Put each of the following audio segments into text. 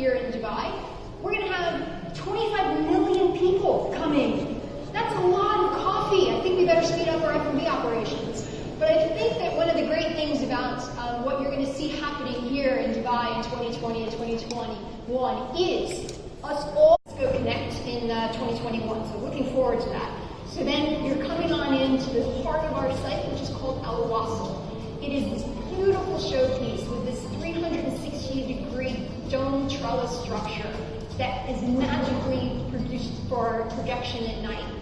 here in Dubai, we're going to have 25 million people coming. That's a lot of coffee. I think we better speed up our F&B operations. But I think that one of the great things about what you're going to see happening here in Dubai in 2020 and 2021 is us all go connect in 2021. So looking forward to that. So then you're coming on into the heart of our site, which is called Al Wasl. It is this beautiful showpiece with this 360-degree dome trellis structure that is magically produced for projection at night.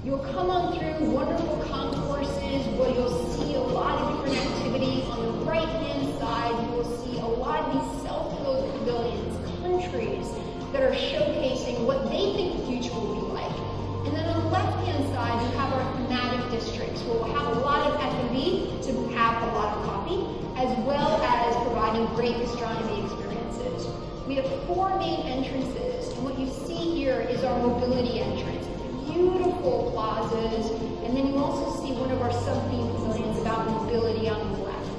You'll come on through wonderful concourses where you'll see a lot of different activities. On the right-hand side, you will see a lot of these self-built pavilions, countries that are showcasing what they think the future will be like. And then on the left-hand side, you have our thematic districts, where we'll have a lot of F&B to have a lot of coffee, as well as providing great gastronomy experiences. We have 4 main entrances, and what you see here is our mobility entrance. Beautiful plazas, and then you also see one of our sub-theme pavilions about mobility on the left.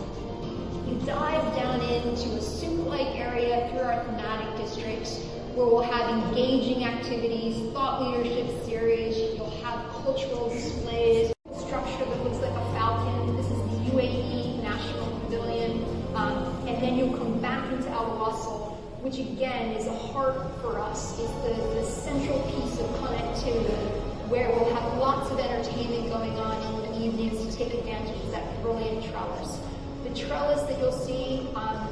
You dive down into a soup-like area through our thematic districts, where we'll have engaging activities, thought leadership series, you'll have cultural displays, structure that looks like a falcon. This is the UAE National Pavilion, and then you'll come back into Al Wasl, which again is a heart for us, is the central piece of connectivity, where we'll have lots of entertainment going on in the evenings to take advantage of that brilliant trellis. The trellis that you'll see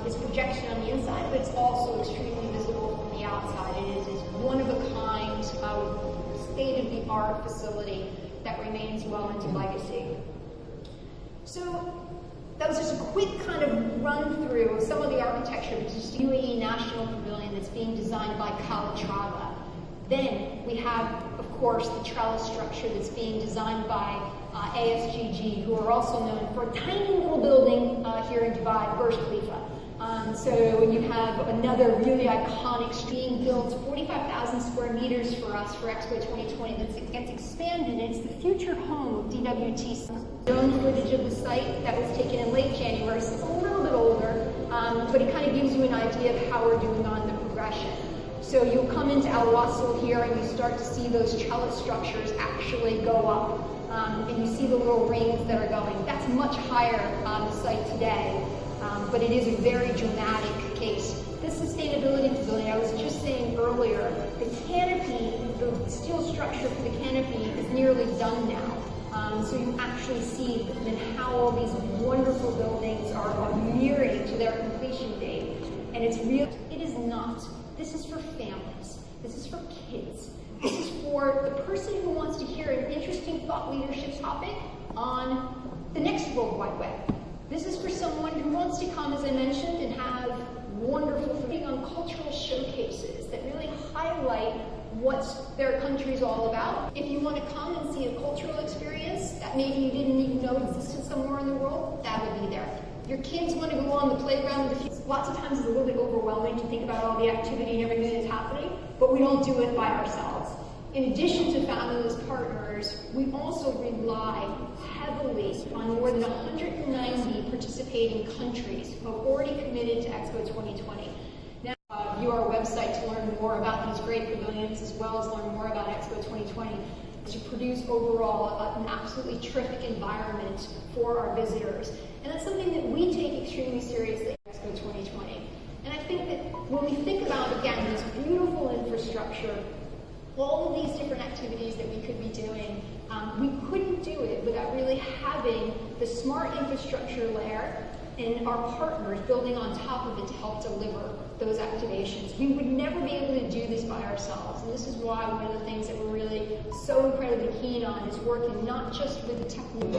is projection on the inside, but it's also extremely visible from the outside. It is one of a kind, state-of-the-art facility that remains well into legacy. So that was just a quick kind of run through of some of the architecture, which is the UAE National Pavilion that's being designed by Calatrava. Then we have, of course, the trellis structure that's being designed by ASGG, who are also known for a tiny little building here in Dubai, Burj Khalifa. So you have another really iconic being built, 45,000 square meters for us for Expo 2020 that gets expanded. It's the future home of DWT. Drone footage of the site that was taken in late January, so it's a little bit older, but it kind of gives you an idea of how we're doing on the progression. So you'll come into Al Wasl here and you start to see those trellis structures actually go up. And you see the little rings that are going. That's much higher on the site today, but it is a very dramatic case. This sustainability pavilion, I was just saying earlier, the canopy, the steel structure for the canopy is nearly done now. So you actually see then how all these wonderful buildings are nearing to their completion date. And it's real. It is not. This is for families. This is for kids. This is for the person who wants to hear an interesting thought leadership topic on the next World Wide Web. This is for someone who wants to come, as I mentioned, and have wonderful footing on cultural showcases that really highlight what their country's all about. If you want to come and see a cultural experience that maybe you didn't even know existed somewhere in the world, that would be there. Your kids want to go on the playground. Lots of times it's a little bit overwhelming to think about all the activity and everything that's happening, but we don't do it by ourselves. In addition to fabulous partners, we also rely heavily on more than 190 participating countries who have already committed to Expo 2020. Now, view our website to learn more about these great pavilions, as well as learn more about Expo 2020. To produce overall an absolutely terrific environment for our visitors. And that's something that we take extremely seriously at Expo 2020. And I think that when we think about, again, this beautiful infrastructure, all of these different activities that we could be doing, we couldn't do it without really having the smart infrastructure layer and our partners building on top of it to help deliver those activations. We would never be able to do this by ourselves, and this is why one of the things that we're really so incredibly keen on is working not just with the technical